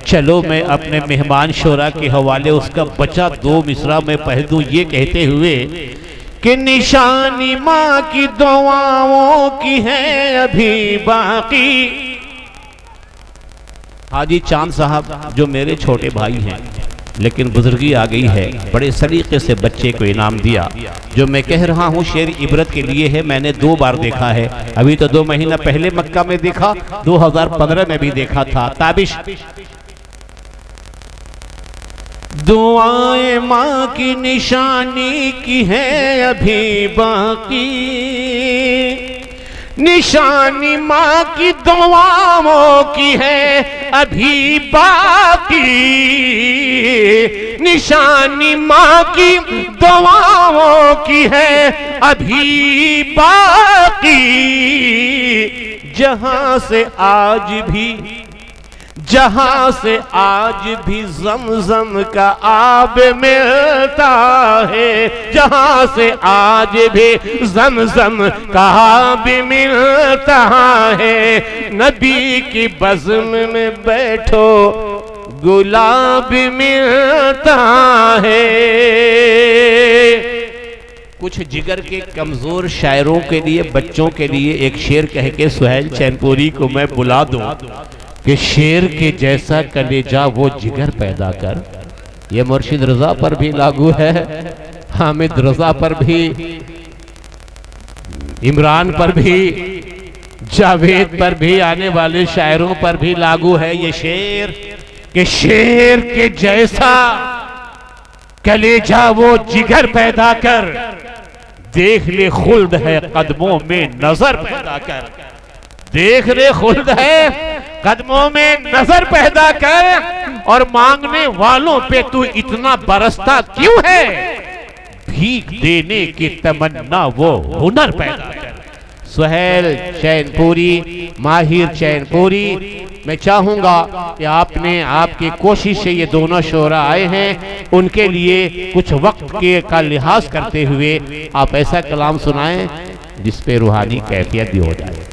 چلو میں اپنے مہمان شورا کے حوالے اس کا بچہ 2 مصرع میں پڑھ دوں، یہ کہتے ہوئے کہ نشانی ماں کی دعاؤں کی ہے ابھی باقی۔ حاجی چاند صاحب جو میرے چھوٹے بھائی ہیں لیکن بزرگی آ گئی ہے، بڑے سلیقے سے بچے کو انعام دیا۔ جو میں کہہ رہا ہوں شعر عبرت کے لیے ہے، میں نے 2 بار دیکھا ہے، ابھی تو 2 مہینہ پہلے مکہ میں دیکھا، 2015 میں بھی دیکھا تھا۔ تابش: دعائیں ماں کی نشانی کی ہے ابھی باقی، نشانی ماں کی دعاؤں کی ہے ابھی باقی، نشانی ماں کی دعاؤں کی ہے ابھی باقی، جہاں سے آج بھی زمزم کا آب ملتا ہے، جہاں سے آج بھی زمزم کا آب ملتا ہے، نبی کی بزم میں بیٹھو گلاب ملتا ہے۔ کچھ جگر کے کمزور شاعروں کے لیے، بچوں کے لیے ایک شعر کہہ کے سہیل چین پوری کو میں بلا دوں کہ شیر کے جیسا کلیجہ وہ جگر پیدا کر۔ یہ مرشد رضا پر بھی لاگو ہے، حامد رضا پر بھی، عمران پر بھی، جاوید پر بھی، آنے والے شاعروں پر بھی لاگو ہے یہ شعر کہ شیر کے جیسا کلیجہ وہ جگر پیدا کر، دیکھ لے خلد ہے قدموں میں نظر پیدا کر، دیکھ لے خلد ہے قدموں میں نظر پیدا کر، اور مانگنے والوں پہ تو اتنا برستا کیوں ہے، بھیک دینے کی تمنا وہ ہنر پیدا کر۔ سہیل چین پوری، ماہر چین پوری، میں چاہوں گا کہ آپ کی کوشش سے یہ دونوں شعراء آئے ہیں، ان کے لیے کچھ وقت کا لحاظ کرتے ہوئے آپ ایسا کلام سنائیں جس پہ روحانی کیفیت بھی ہو جائے۔